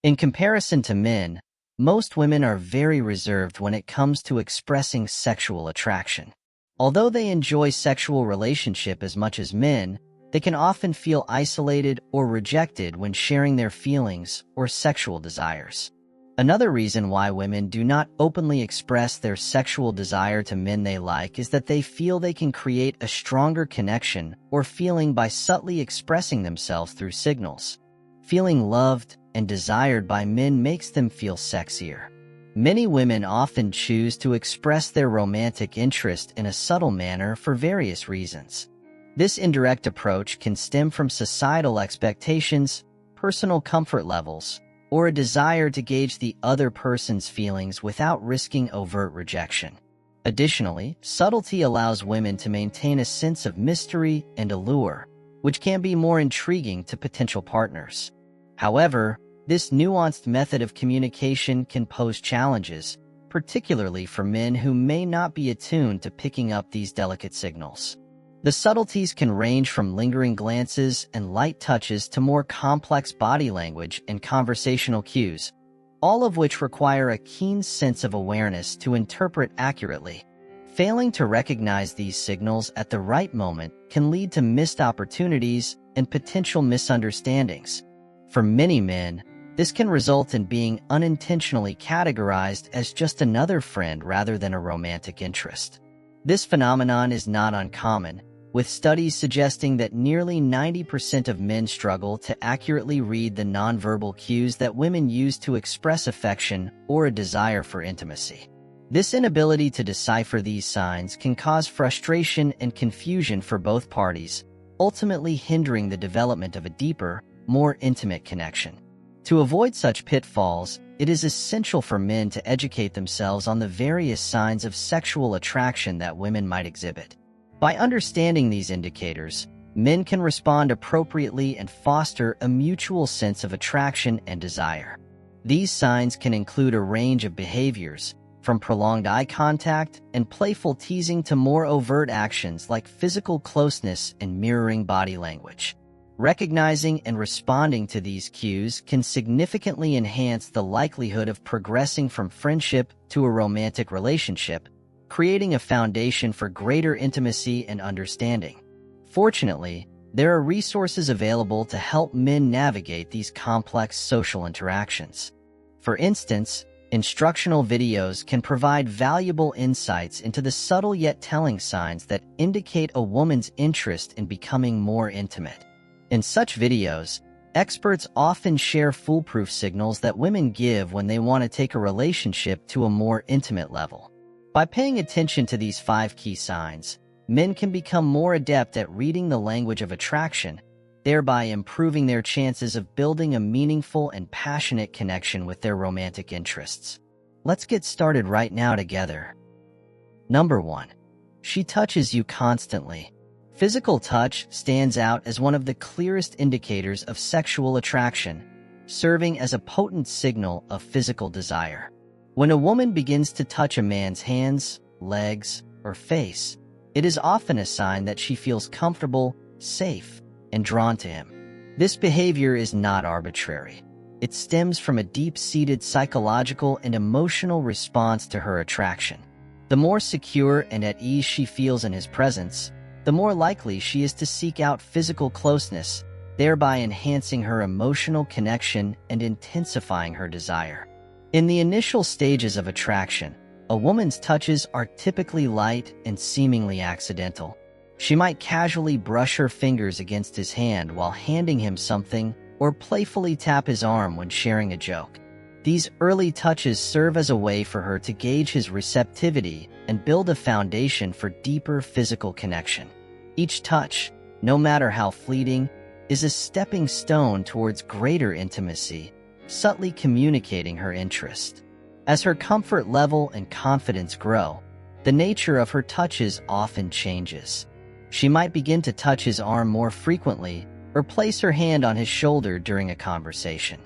In comparison to men, most women are very reserved when it comes to expressing sexual attraction. Although they enjoy sexual relationship as much as men, they can often feel isolated or rejected when sharing their feelings or sexual desires. Another reason why women do not openly express their sexual desire to men they like is that they feel they can create a stronger connection or feeling by subtly expressing themselves through signals. Feeling loved and desired by men makes them feel sexier. Many women often choose to express their romantic interest in a subtle manner for various reasons. This indirect approach can stem from societal expectations, personal comfort levels, or a desire to gauge the other person's feelings without risking overt rejection. Additionally, subtlety allows women to maintain a sense of mystery and allure, which can be more intriguing to potential partners. However, this nuanced method of communication can pose challenges, particularly for men who may not be attuned to picking up these delicate signals. The subtleties can range from lingering glances and light touches to more complex body language and conversational cues, all of which require a keen sense of awareness to interpret accurately. Failing to recognize these signals at the right moment can lead to missed opportunities and potential misunderstandings. For many men, this can result in being unintentionally categorized as just another friend rather than a romantic interest. This phenomenon is not uncommon, with studies suggesting that nearly 90% of men struggle to accurately read the nonverbal cues that women use to express affection or a desire for intimacy. This inability to decipher these signs can cause frustration and confusion for both parties, ultimately hindering the development of a deeper, more intimate connection. To avoid such pitfalls, it is essential for men to educate themselves on the various signs of sexual attraction that women might exhibit. By understanding these indicators, men can respond appropriately and foster a mutual sense of attraction and desire. These signs can include a range of behaviors, from prolonged eye contact and playful teasing to more overt actions like physical closeness and mirroring body language. Recognizing and responding to these cues can significantly enhance the likelihood of progressing from friendship to a romantic relationship, creating a foundation for greater intimacy and understanding. Fortunately, there are resources available to help men navigate these complex social interactions. For instance, instructional videos can provide valuable insights into the subtle yet telling signs that indicate a woman's interest in becoming more intimate. In such videos, experts often share foolproof signals that women give when they want to take a relationship to a more intimate level. By paying attention to these 5 key signs, men can become more adept at reading the language of attraction, thereby improving their chances of building a meaningful and passionate connection with their romantic interests. Let's get started right now together. Number 1. She touches you constantly. Physical touch stands out as one of the clearest indicators of sexual attraction, serving as a potent signal of physical desire. When a woman begins to touch a man's hands, legs, or face, it is often a sign that she feels comfortable, safe, and drawn to him. This behavior is not arbitrary. It stems from a deep-seated psychological and emotional response to her attraction. The more secure and at ease she feels in his presence, the more likely she is to seek out physical closeness, thereby enhancing her emotional connection and intensifying her desire. In the initial stages of attraction, a woman's touches are typically light and seemingly accidental. She might casually brush her fingers against his hand while handing him something, or playfully tap his arm when sharing a joke. These early touches serve as a way for her to gauge his receptivity and build a foundation for deeper physical connection. Each touch, no matter how fleeting, is a stepping stone towards greater intimacy, subtly communicating her interest. As her comfort level and confidence grow, the nature of her touches often changes. She might begin to touch his arm more frequently or place her hand on his shoulder during a conversation.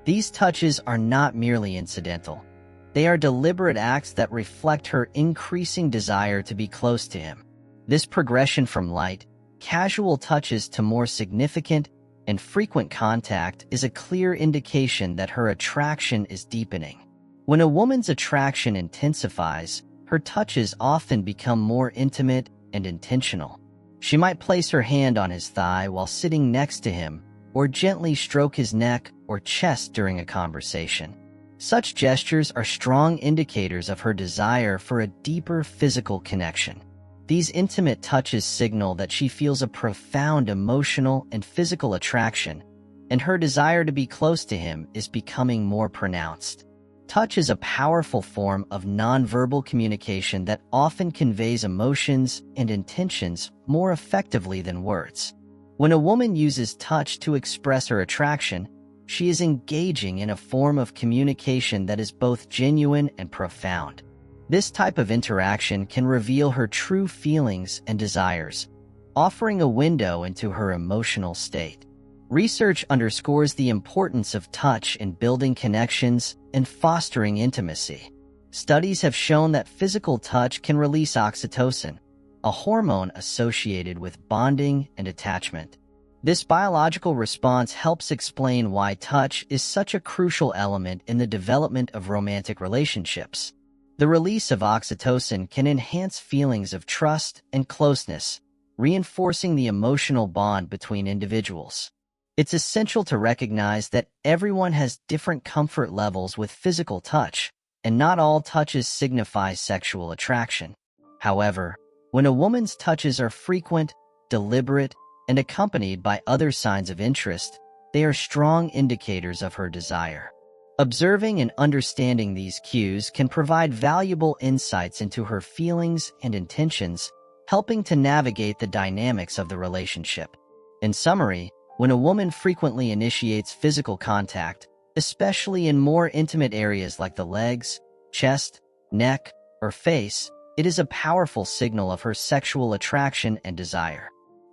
These touches are not merely incidental. They are deliberate acts that reflect her increasing desire to be close to him. This progression from light, casual touches to more significant, and frequent contact is a clear indication that her attraction is deepening. When a woman's attraction intensifies, her touches often become more intimate and intentional. She might place her hand on his thigh while sitting next to him, or gently stroke his neck or chest during a conversation. Such gestures are strong indicators of her desire for a deeper physical connection. These intimate touches signal that she feels a profound emotional and physical attraction, and her desire to be close to him is becoming more pronounced. Touch is a powerful form of nonverbal communication that often conveys emotions and intentions more effectively than words. When a woman uses touch to express her attraction, she is engaging in a form of communication that is both genuine and profound. This type of interaction can reveal her true feelings and desires, offering a window into her emotional state. Research underscores the importance of touch in building connections and fostering intimacy. Studies have shown that physical touch can release oxytocin, a hormone associated with bonding and attachment. This biological response helps explain why touch is such a crucial element in the development of romantic relationships. The release of oxytocin can enhance feelings of trust and closeness, reinforcing the emotional bond between individuals. It's essential to recognize that everyone has different comfort levels with physical touch, and not all touches signify sexual attraction. However, when a woman's touches are frequent, deliberate, and accompanied by other signs of interest, they are strong indicators of her desire. Observing and understanding these cues can provide valuable insights into her feelings and intentions, helping to navigate the dynamics of the relationship. In summary, when a woman frequently initiates physical contact, especially in more intimate areas like the legs, chest, neck, or face, it is a powerful signal of her sexual attraction and desire.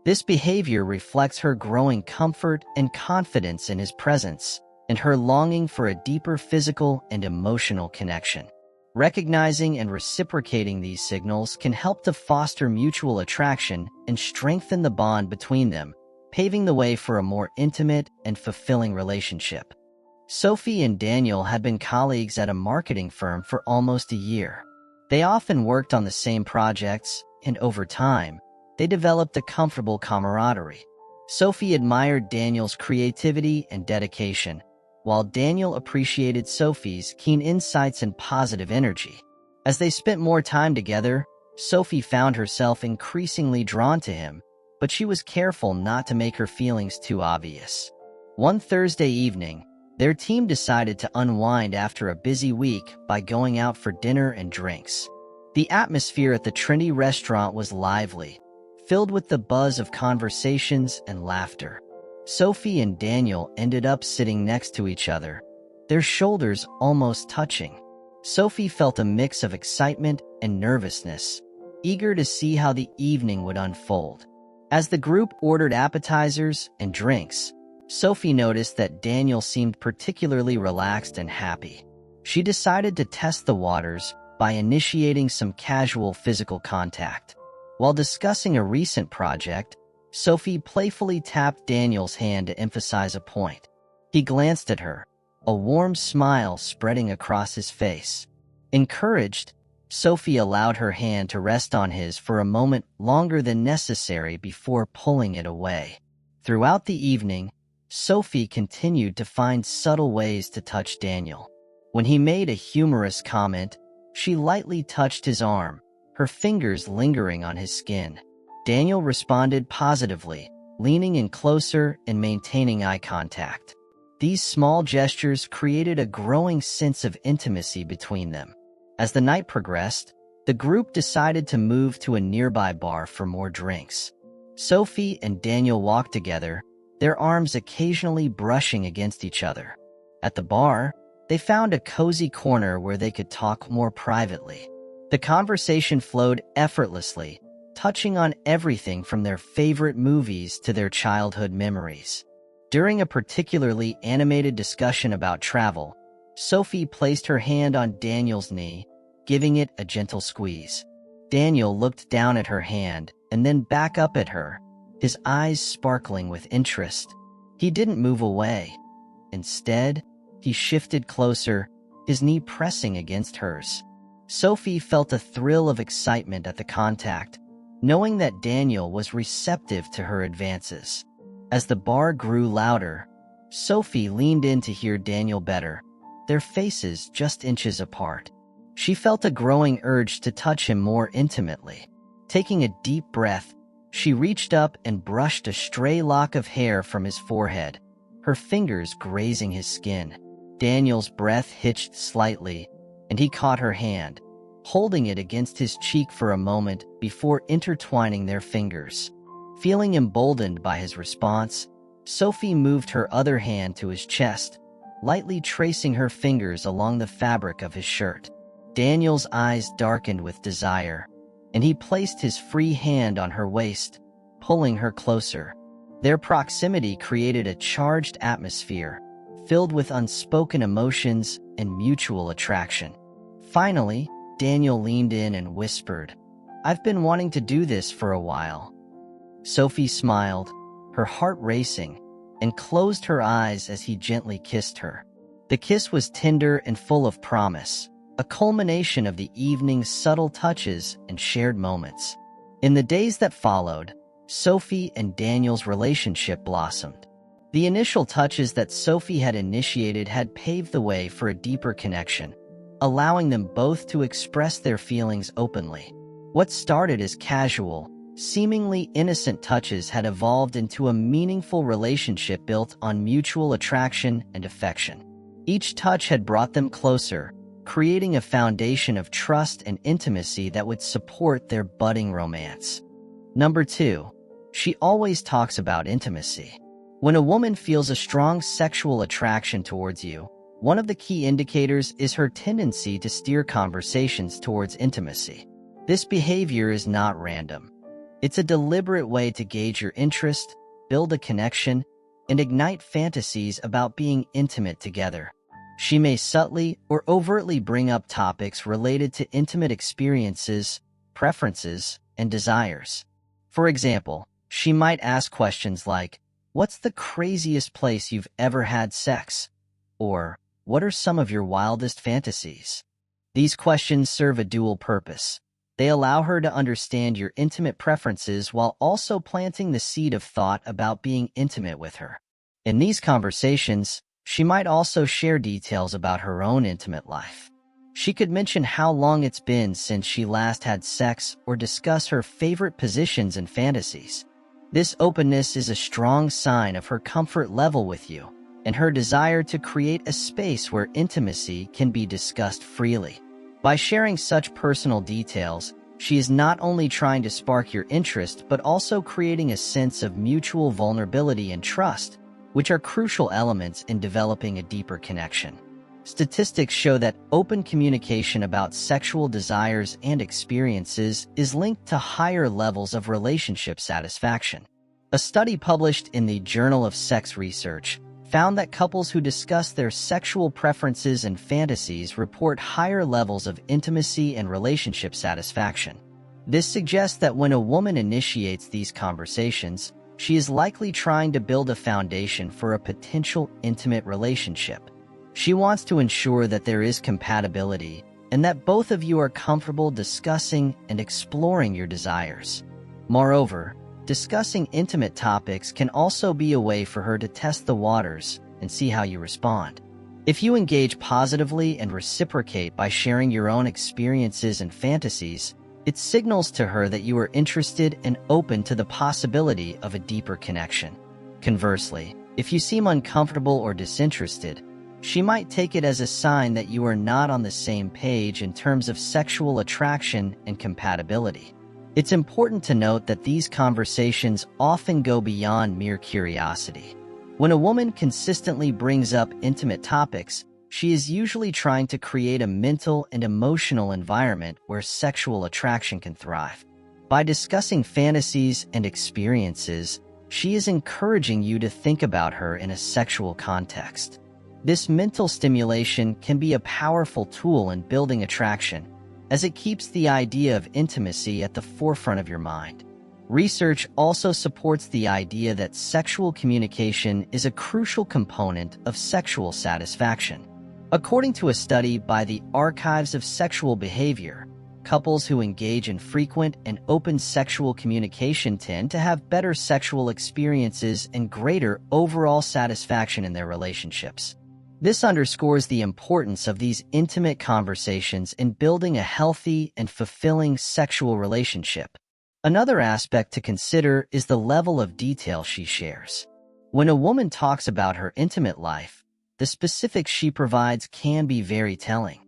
This behavior reflects her growing comfort and confidence in his presence, and her longing for a deeper physical and emotional connection. Recognizing and reciprocating these signals can help to foster mutual attraction and strengthen the bond between them, paving the way for a more intimate and fulfilling relationship. Sophie and Daniel had been colleagues at a marketing firm for almost a year. They often worked on the same projects, and over time, they developed a comfortable camaraderie. Sophie admired Daniel's creativity and dedication, while Daniel appreciated Sophie's keen insights and positive energy. As they spent more time together, Sophie found herself increasingly drawn to him, but she was careful not to make her feelings too obvious. One Thursday evening, their team decided to unwind after a busy week by going out for dinner and drinks. The atmosphere at the trendy restaurant was lively, filled with the buzz of conversations and laughter. Sophie and Daniel ended up sitting next to each other, their shoulders almost touching. Sophie felt a mix of excitement and nervousness, eager to see how the evening would unfold. As the group ordered appetizers and drinks, Sophie noticed that Daniel seemed particularly relaxed and happy. She decided to test the waters by initiating some casual physical contact. While discussing a recent project, Sophie playfully tapped Daniel's hand to emphasize a point. He glanced at her, a warm smile spreading across his face. Encouraged, Sophie allowed her hand to rest on his for a moment longer than necessary before pulling it away. Throughout the evening, Sophie continued to find subtle ways to touch Daniel. When he made a humorous comment, she lightly touched his arm, her fingers lingering on his skin. Daniel responded positively, leaning in closer and maintaining eye contact. These small gestures created a growing sense of intimacy between them. As the night progressed, the group decided to move to a nearby bar for more drinks. Sophie and Daniel walked together, their arms occasionally brushing against each other. At the bar, they found a cozy corner where they could talk more privately. The conversation flowed effortlessly, touching on everything from their favorite movies to their childhood memories. During a particularly animated discussion about travel, Sophie placed her hand on Daniel's knee, giving it a gentle squeeze. Daniel looked down at her hand and then back up at her, his eyes sparkling with interest. He didn't move away. Instead, he shifted closer, his knee pressing against hers. Sophie felt a thrill of excitement at the contact, knowing that Daniel was receptive to her advances. As the bar grew louder, Sophie leaned in to hear Daniel better, their faces just inches apart. She felt a growing urge to touch him more intimately. Taking a deep breath, she reached up and brushed a stray lock of hair from his forehead, her fingers grazing his skin. Daniel's breath hitched slightly, and he caught her hand, holding it against his cheek for a moment before intertwining their fingers. Feeling emboldened by his response, Sophie moved her other hand to his chest, lightly tracing her fingers along the fabric of his shirt. Daniel's eyes darkened with desire, and he placed his free hand on her waist, pulling her closer. Their proximity created a charged atmosphere, filled with unspoken emotions and mutual attraction. Finally, Daniel leaned in and whispered, "I've been wanting to do this for a while." Sophie smiled, her heart racing, and closed her eyes as he gently kissed her. The kiss was tender and full of promise, a culmination of the evening's subtle touches and shared moments. In the days that followed, Sophie and Daniel's relationship blossomed. The initial touches that Sophie had initiated had paved the way for a deeper connection, allowing them both to express their feelings openly. What started as casual, seemingly innocent touches had evolved into a meaningful relationship built on mutual attraction and affection. Each touch had brought them closer, creating a foundation of trust and intimacy that would support their budding romance. Number 2. She always talks about intimacy. When a woman feels a strong sexual attraction towards you, one of the key indicators is her tendency to steer conversations towards intimacy. This behavior is not random. It's a deliberate way to gauge your interest, build a connection, and ignite fantasies about being intimate together. She may subtly or overtly bring up topics related to intimate experiences, preferences, and desires. For example, she might ask questions like, "What's the craziest place you've ever had sex?" Or, "What are some of your wildest fantasies?" These questions serve a dual purpose. They allow her to understand your intimate preferences while also planting the seed of thought about being intimate with her. In these conversations, she might also share details about her own intimate life. She could mention how long it's been since she last had sex or discuss her favorite positions and fantasies. This openness is a strong sign of her comfort level with you and her desire to create a space where intimacy can be discussed freely. By sharing such personal details, she is not only trying to spark your interest but also creating a sense of mutual vulnerability and trust, which are crucial elements in developing a deeper connection. Statistics show that open communication about sexual desires and experiences is linked to higher levels of relationship satisfaction. A study published in the Journal of Sex Research found that couples who discuss their sexual preferences and fantasies report higher levels of intimacy and relationship satisfaction. This suggests that when a woman initiates these conversations, she is likely trying to build a foundation for a potential intimate relationship. She wants to ensure that there is compatibility and that both of you are comfortable discussing and exploring your desires. Moreover, discussing intimate topics can also be a way for her to test the waters and see how you respond. If you engage positively and reciprocate by sharing your own experiences and fantasies, it signals to her that you are interested and open to the possibility of a deeper connection. Conversely, if you seem uncomfortable or disinterested, she might take it as a sign that you are not on the same page in terms of sexual attraction and compatibility. It's important to note that these conversations often go beyond mere curiosity. When a woman consistently brings up intimate topics, she is usually trying to create a mental and emotional environment where sexual attraction can thrive. By discussing fantasies and experiences, she is encouraging you to think about her in a sexual context. This mental stimulation can be a powerful tool in building attraction, as it keeps the idea of intimacy at the forefront of your mind. Research also supports the idea that sexual communication is a crucial component of sexual satisfaction. According to a study by the Archives of Sexual Behavior, couples who engage in frequent and open sexual communication tend to have better sexual experiences and greater overall satisfaction in their relationships. This underscores the importance of these intimate conversations in building a healthy and fulfilling sexual relationship. Another aspect to consider is the level of detail she shares. When a woman talks about her intimate life, the specifics she provides can be very telling.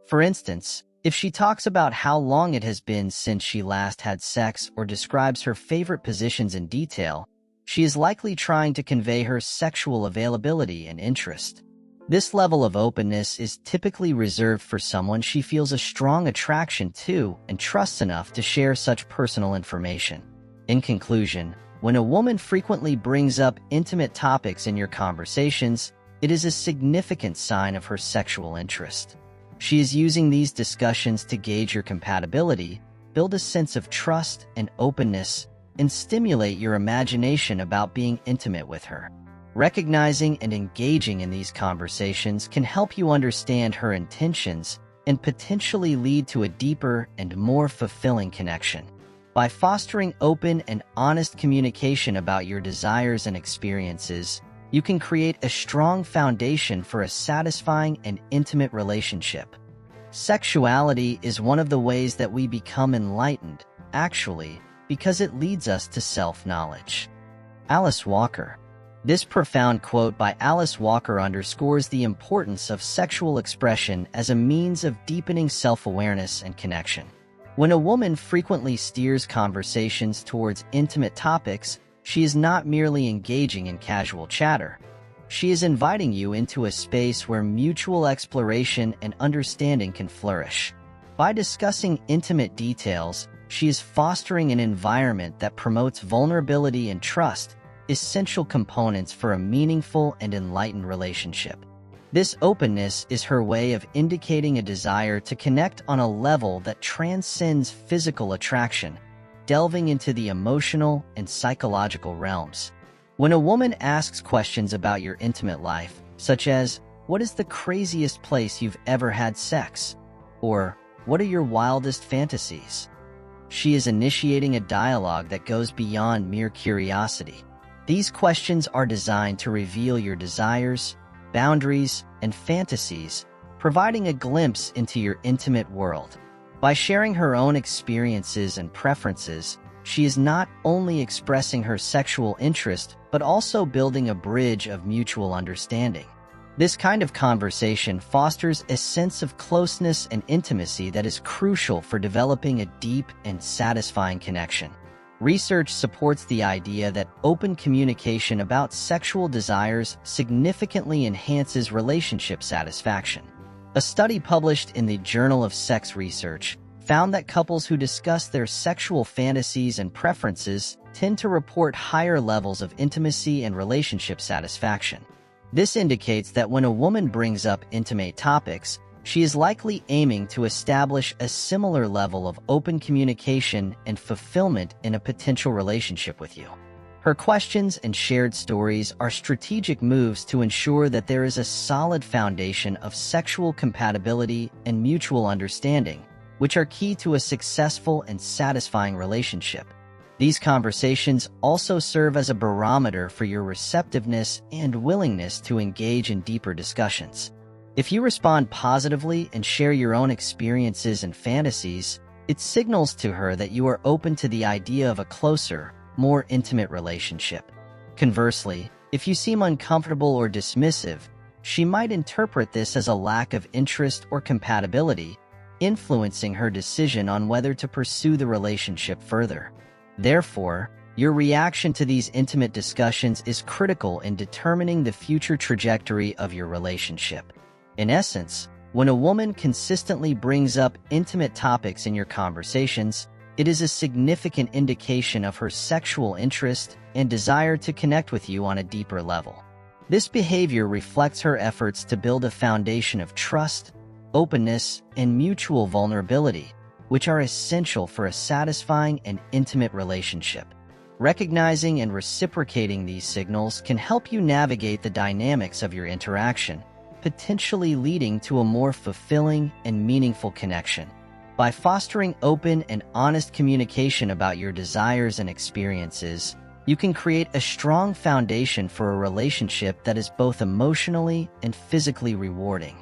For instance, if she talks about how long it has been since she last had sex or describes her favorite positions in detail, she is likely trying to convey her sexual availability and interest. This level of openness is typically reserved for someone she feels a strong attraction to and trusts enough to share such personal information. In conclusion, when a woman frequently brings up intimate topics in your conversations, it is a significant sign of her sexual interest. She is using these discussions to gauge your compatibility, build a sense of trust and openness, and stimulate your imagination about being intimate with her. Recognizing and engaging in these conversations can help you understand her intentions and potentially lead to a deeper and more fulfilling connection. By fostering open and honest communication about your desires and experiences, you can create a strong foundation for a satisfying and intimate relationship. Sexuality is one of the ways that we become enlightened, actually, because it leads us to self-knowledge. Alice Walker. This profound quote by Alice Walker underscores the importance of sexual expression as a means of deepening self-awareness and connection. When a woman frequently steers conversations towards intimate topics, she is not merely engaging in casual chatter. She is inviting you into a space where mutual exploration and understanding can flourish. By discussing intimate details, she is fostering an environment that promotes vulnerability and trust, essential components for a meaningful and enlightened relationship. This openness is her way of indicating a desire to connect on a level that transcends physical attraction, delving into the emotional and psychological realms. When a woman asks questions about your intimate life, such as, "What is the craziest place you've ever had sex?" or "What are your wildest fantasies?" she is initiating a dialogue that goes beyond mere curiosity. These questions are designed to reveal your desires, boundaries, and fantasies, providing a glimpse into your intimate world. By sharing her own experiences and preferences, she is not only expressing her sexual interest but also building a bridge of mutual understanding. This kind of conversation fosters a sense of closeness and intimacy that is crucial for developing a deep and satisfying connection. Research supports the idea that open communication about sexual desires significantly enhances relationship satisfaction. A study published in the Journal of Sex Research found that couples who discuss their sexual fantasies and preferences tend to report higher levels of intimacy and relationship satisfaction. This indicates that when a woman brings up intimate topics, she is likely aiming to establish a similar level of open communication and fulfillment in a potential relationship with you. Her questions and shared stories are strategic moves to ensure that there is a solid foundation of sexual compatibility and mutual understanding, which are key to a successful and satisfying relationship. These conversations also serve as a barometer for your receptiveness and willingness to engage in deeper discussions. If you respond positively and share your own experiences and fantasies, it signals to her that you are open to the idea of a closer, more intimate relationship. Conversely, if you seem uncomfortable or dismissive, she might interpret this as a lack of interest or compatibility, influencing her decision on whether to pursue the relationship further. Therefore, your reaction to these intimate discussions is critical in determining the future trajectory of your relationship. In essence, when a woman consistently brings up intimate topics in your conversations, it is a significant indication of her sexual interest and desire to connect with you on a deeper level. This behavior reflects her efforts to build a foundation of trust, openness, and mutual vulnerability, which are essential for a satisfying and intimate relationship. Recognizing and reciprocating these signals can help you navigate the dynamics of your interaction, potentially leading to a more fulfilling and meaningful connection. By fostering open and honest communication about your desires and experiences, you can create a strong foundation for a relationship that is both emotionally and physically rewarding.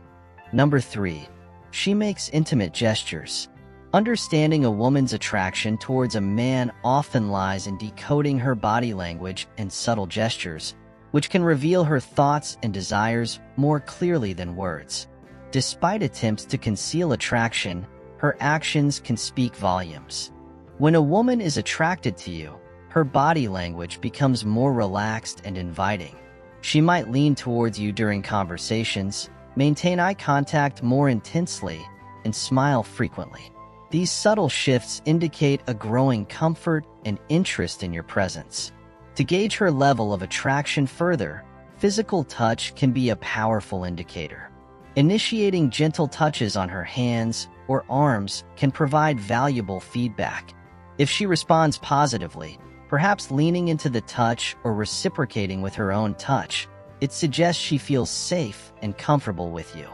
Number 3. She makes intimate gestures. Understanding a woman's attraction towards a man often lies in decoding her body language and subtle gestures, which can reveal her thoughts and desires more clearly than words. Despite attempts to conceal attraction, her actions can speak volumes. When a woman is attracted to you, her body language becomes more relaxed and inviting. She might lean towards you during conversations, maintain eye contact more intensely, and smile frequently. These subtle shifts indicate a growing comfort and interest in your presence. To gauge her level of attraction further, physical touch can be a powerful indicator. Initiating gentle touches on her hands or arms can provide valuable feedback. If she responds positively, perhaps leaning into the touch or reciprocating with her own touch, it suggests she feels safe and comfortable with you.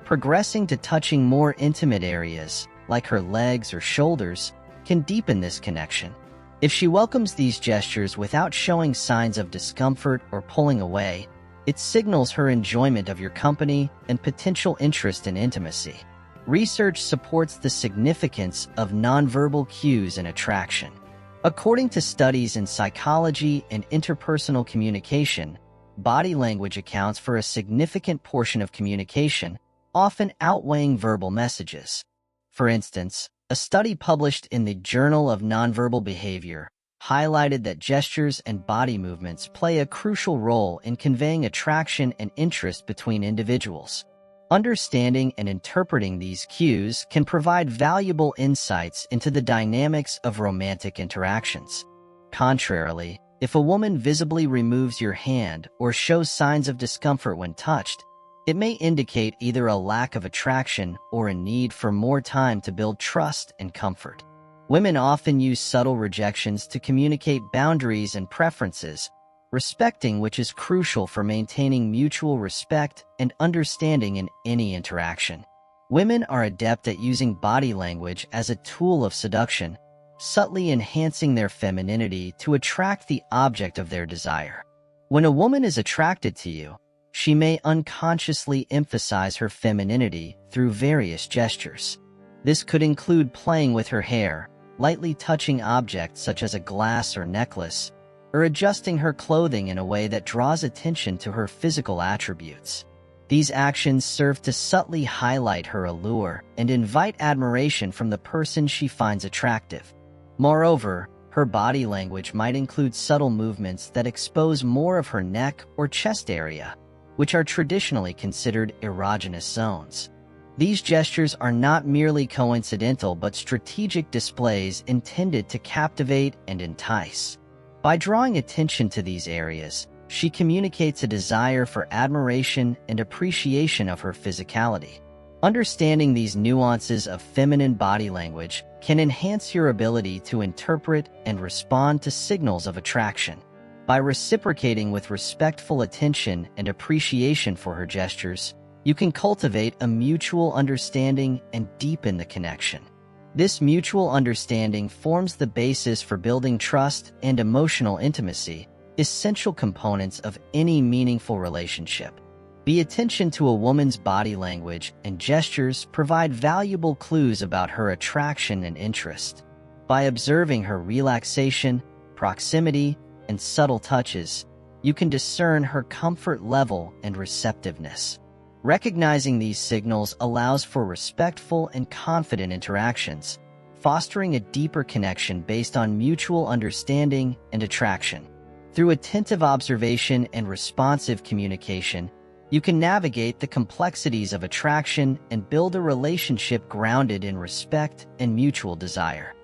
Progressing to touching more intimate areas, like her legs or shoulders, can deepen this connection. If she welcomes these gestures without showing signs of discomfort or pulling away, it signals her enjoyment of your company and potential interest in intimacy. Research supports the significance of nonverbal cues in attraction. According to studies in psychology and interpersonal communication, body language accounts for a significant portion of communication, often outweighing verbal messages. For instance, a study published in the Journal of Nonverbal Behavior highlighted that gestures and body movements play a crucial role in conveying attraction and interest between individuals. Understanding and interpreting these cues can provide valuable insights into the dynamics of romantic interactions. Contrarily, if a woman visibly removes your hand or shows signs of discomfort when touched, it may indicate either a lack of attraction or a need for more time to build trust and comfort. Women often use subtle rejections to communicate boundaries and preferences, respecting which is crucial for maintaining mutual respect and understanding in any interaction. Women are adept at using body language as a tool of seduction, subtly enhancing their femininity to attract the object of their desire. When a woman is attracted to you, she may unconsciously emphasize her femininity through various gestures. This could include playing with her hair, lightly touching objects such as a glass or necklace, or adjusting her clothing in a way that draws attention to her physical attributes. These actions serve to subtly highlight her allure and invite admiration from the person she finds attractive. Moreover, her body language might include subtle movements that expose more of her neck or chest area, which are traditionally considered erogenous zones. These gestures are not merely coincidental but strategic displays intended to captivate and entice. By drawing attention to these areas, she communicates a desire for admiration and appreciation of her physicality. Understanding these nuances of feminine body language can enhance your ability to interpret and respond to signals of attraction. By reciprocating with respectful attention and appreciation for her gestures, you can cultivate a mutual understanding and deepen the connection. This mutual understanding forms the basis for building trust and emotional intimacy, essential components of any meaningful relationship. The attention to a woman's body language and gestures provide valuable clues about her attraction and interest. By observing her relaxation, proximity, and subtle touches, you can discern her comfort level and receptiveness. Recognizing these signals allows for respectful and confident interactions, fostering a deeper connection based on mutual understanding and attraction. Through attentive observation and responsive communication, you can navigate the complexities of attraction and build a relationship grounded in respect and mutual desire.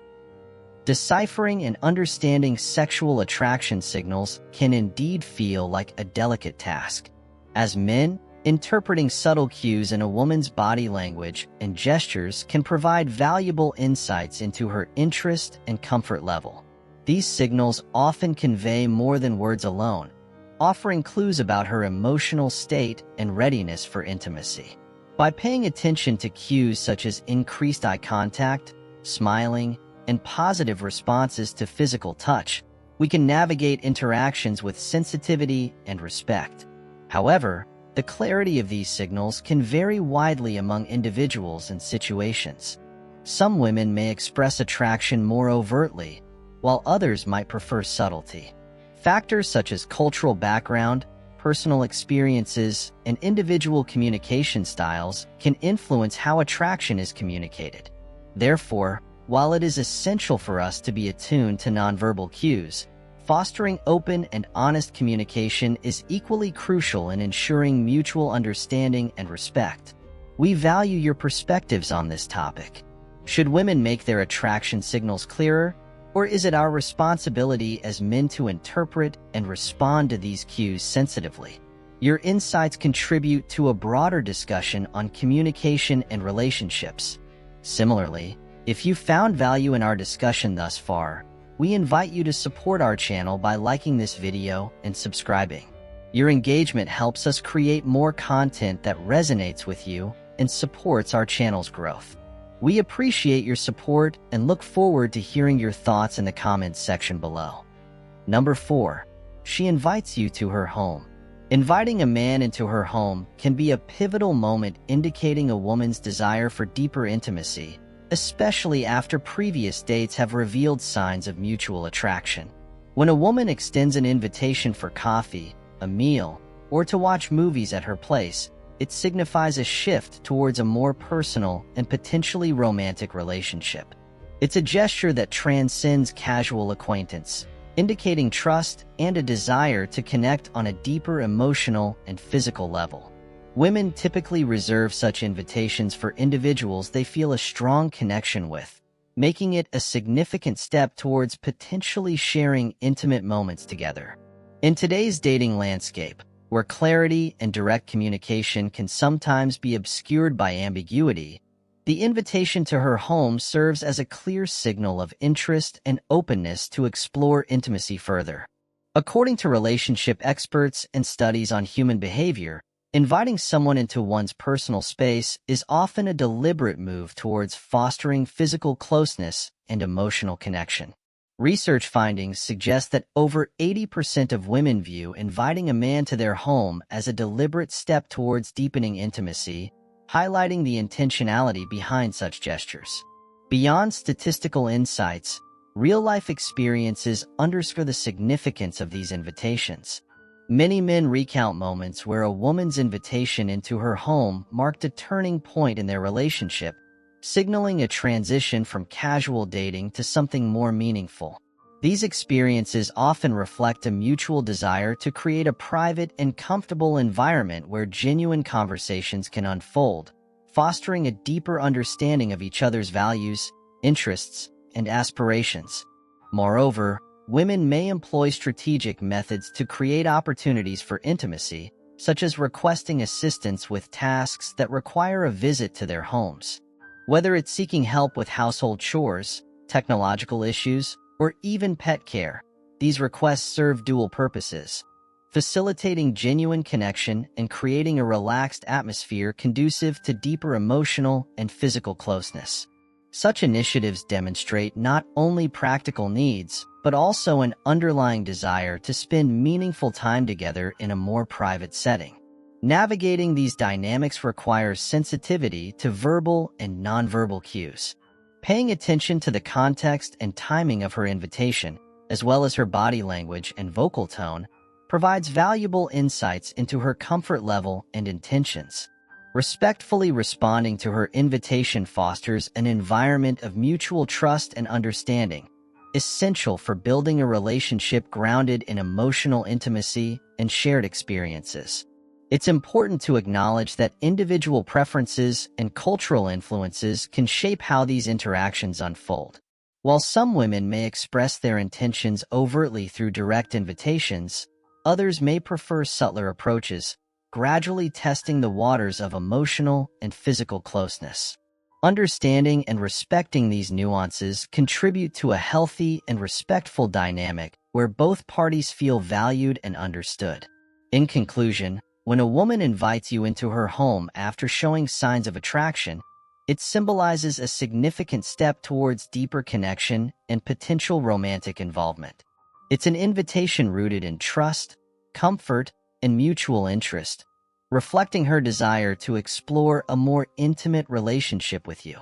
Deciphering and understanding sexual attraction signals can indeed feel like a delicate task. As men, Interpreting subtle cues in a woman's body language and gestures can provide valuable insights into her interest and comfort level. These signals often convey more than words alone, offering clues about her emotional state and readiness for intimacy. By paying attention to cues such as increased eye contact, smiling, and positive responses to physical touch, we can navigate interactions with sensitivity and respect. However, the clarity of these signals can vary widely among individuals and situations. Some women may express attraction more overtly, while others might prefer subtlety. Factors such as cultural background, personal experiences, and individual communication styles can influence how attraction is communicated. Therefore, while it is essential for us to be attuned to nonverbal cues, fostering open and honest communication is equally crucial in ensuring mutual understanding and respect. We value your perspectives on this topic. Should women make their attraction signals clearer, or is it our responsibility as men to interpret and respond to these cues sensitively? Your insights contribute to a broader discussion on communication and relationships. Similarly, if you found value in our discussion thus far, we invite you to support our channel by liking this video and subscribing. Your engagement helps us create more content that resonates with you and supports our channel's growth. We appreciate your support and look forward to hearing your thoughts in the comments section below. Number 4. She invites you to her home. Inviting a man into her home can be a pivotal moment indicating a woman's desire for deeper intimacy, especially after previous dates have revealed signs of mutual attraction. When a woman extends an invitation for coffee, a meal, or to watch movies at her place, it signifies a shift towards a more personal and potentially romantic relationship. It's a gesture that transcends casual acquaintance, indicating trust and a desire to connect on a deeper emotional and physical level. Women typically reserve such invitations for individuals they feel a strong connection with, making it a significant step towards potentially sharing intimate moments together. In today's dating landscape, where clarity and direct communication can sometimes be obscured by ambiguity, the invitation to her home serves as a clear signal of interest and openness to explore intimacy further. According to relationship experts and studies on human behavior, inviting someone into one's personal space is often a deliberate move towards fostering physical closeness and emotional connection. Research findings suggest that over 80% of women view inviting a man to their home as a deliberate step towards deepening intimacy, highlighting the intentionality behind such gestures. Beyond statistical insights, real-life experiences underscore the significance of these invitations. Many men recount moments where a woman's invitation into her home marked a turning point in their relationship, signaling a transition from casual dating to something more meaningful. These experiences often reflect a mutual desire to create a private and comfortable environment where genuine conversations can unfold, fostering a deeper understanding of each other's values, interests, and aspirations. Moreover, women may employ strategic methods to create opportunities for intimacy, such as requesting assistance with tasks that require a visit to their homes. Whether it's seeking help with household chores, technological issues, or even pet care, these requests serve dual purposes: facilitating genuine connection and creating a relaxed atmosphere conducive to deeper emotional and physical closeness. Such initiatives demonstrate not only practical needs, but also an underlying desire to spend meaningful time together in a more private setting. Navigating these dynamics requires sensitivity to verbal and nonverbal cues. Paying attention to the context and timing of her invitation, as well as her body language and vocal tone, provides valuable insights into her comfort level and intentions. Respectfully responding to her invitation fosters an environment of mutual trust and understanding, essential for building a relationship grounded in emotional intimacy and shared experiences. It's important to acknowledge that individual preferences and cultural influences can shape how these interactions unfold. While some women may express their intentions overtly through direct invitations, others may prefer subtler approaches, gradually testing the waters of emotional and physical closeness. Understanding and respecting these nuances contribute to a healthy and respectful dynamic where both parties feel valued and understood. In conclusion, when a woman invites you into her home after showing signs of attraction, it symbolizes a significant step towards deeper connection and potential romantic involvement. It's an invitation rooted in trust, comfort, and mutual interest, reflecting her desire to explore a more intimate relationship with you.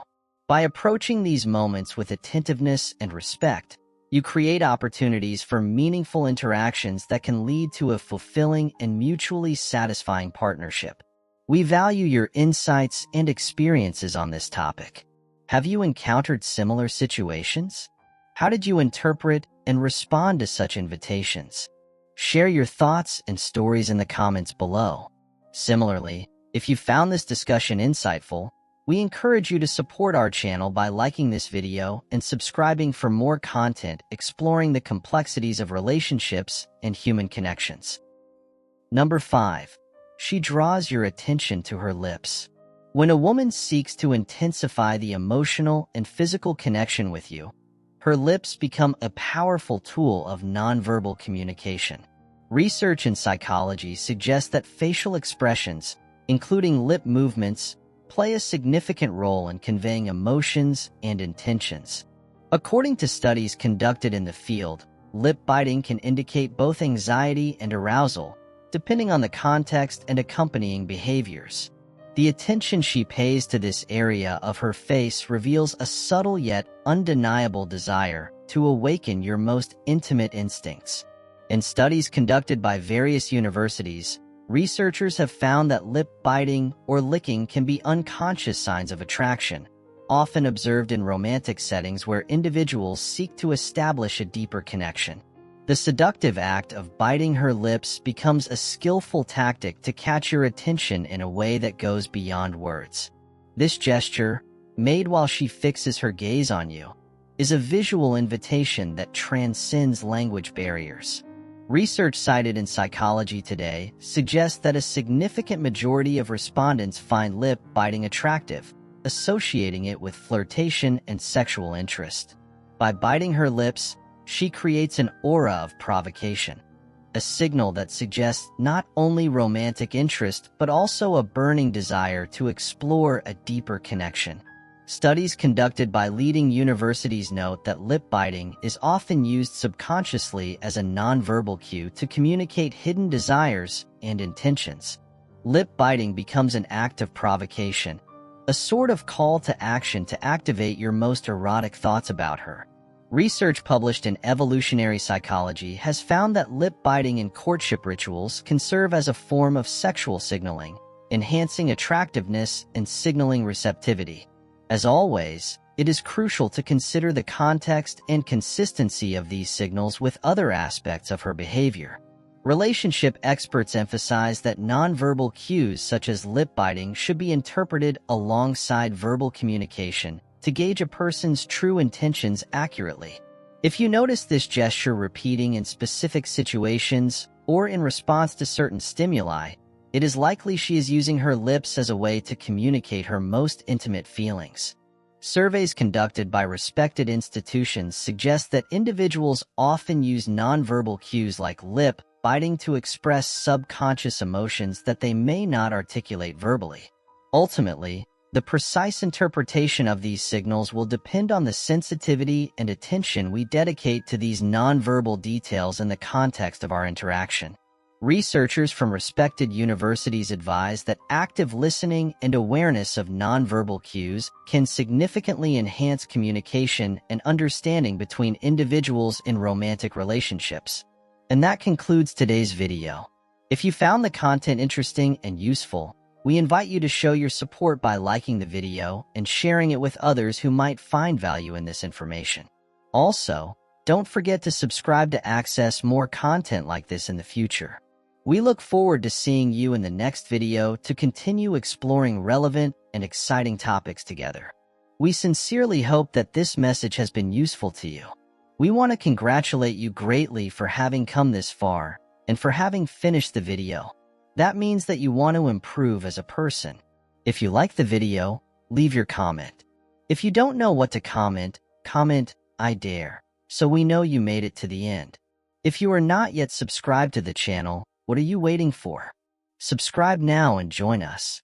By approaching these moments with attentiveness and respect, you create opportunities for meaningful interactions that can lead to a fulfilling and mutually satisfying partnership. We value your insights and experiences on this topic. Have you encountered similar situations? How did you interpret and respond to such invitations? Share your thoughts and stories in the comments below. Similarly, if you found this discussion insightful, we encourage you to support our channel by liking this video and subscribing for more content exploring the complexities of relationships and human connections. Number 5. She draws your attention to her lips. When a woman seeks to intensify the emotional and physical connection with you, her lips become a powerful tool of nonverbal communication. Research in psychology suggests that facial expressions, including lip movements, play a significant role in conveying emotions and intentions. According to studies conducted in the field, lip biting can indicate both anxiety and arousal, depending on the context and accompanying behaviors. The attention she pays to this area of her face reveals a subtle yet undeniable desire to awaken your most intimate instincts. In studies conducted by various universities, researchers have found that lip biting or licking can be unconscious signs of attraction, often observed in romantic settings where individuals seek to establish a deeper connection. The seductive act of biting her lips becomes a skillful tactic to catch your attention in a way that goes beyond words. This gesture, made while she fixes her gaze on you, is a visual invitation that transcends language barriers. Research cited in Psychology Today suggests that a significant majority of respondents find lip biting attractive, associating it with flirtation and sexual interest. By biting her lips, she creates an aura of provocation, a signal that suggests not only romantic interest but also a burning desire to explore a deeper connection. Studies conducted by leading universities note that lip biting is often used subconsciously as a nonverbal cue to communicate hidden desires and intentions. Lip biting becomes an act of provocation, a sort of call to action to activate your most erotic thoughts about her. Research published in Evolutionary Psychology has found that lip biting in courtship rituals can serve as a form of sexual signaling, enhancing attractiveness and signaling receptivity. As always, it is crucial to consider the context and consistency of these signals with other aspects of her behavior. Relationship experts emphasize that nonverbal cues such as lip biting should be interpreted alongside verbal communication to gauge a person's true intentions accurately. If you notice this gesture repeating in specific situations or in response to certain stimuli, it is likely she is using her lips as a way to communicate her most intimate feelings. Surveys conducted by respected institutions suggest that individuals often use nonverbal cues like lip biting to express subconscious emotions that they may not articulate verbally. Ultimately, the precise interpretation of these signals will depend on the sensitivity and attention we dedicate to these nonverbal details in the context of our interaction. Researchers from respected universities advise that active listening and awareness of nonverbal cues can significantly enhance communication and understanding between individuals in romantic relationships. And that concludes today's video. If you found the content interesting and useful, we invite you to show your support by liking the video and sharing it with others who might find value in this information. Also, don't forget to subscribe to access more content like this in the future. We look forward to seeing you in the next video to continue exploring relevant and exciting topics together. We sincerely hope that this message has been useful to you. We want to congratulate you greatly for having come this far and for having finished the video. That means that you want to improve as a person. If you like the video, leave your comment. If you don't know what to comment, comment, "I dare," so we know you made it to the end. If you are not yet subscribed to the channel, what are you waiting for? Subscribe now and join us.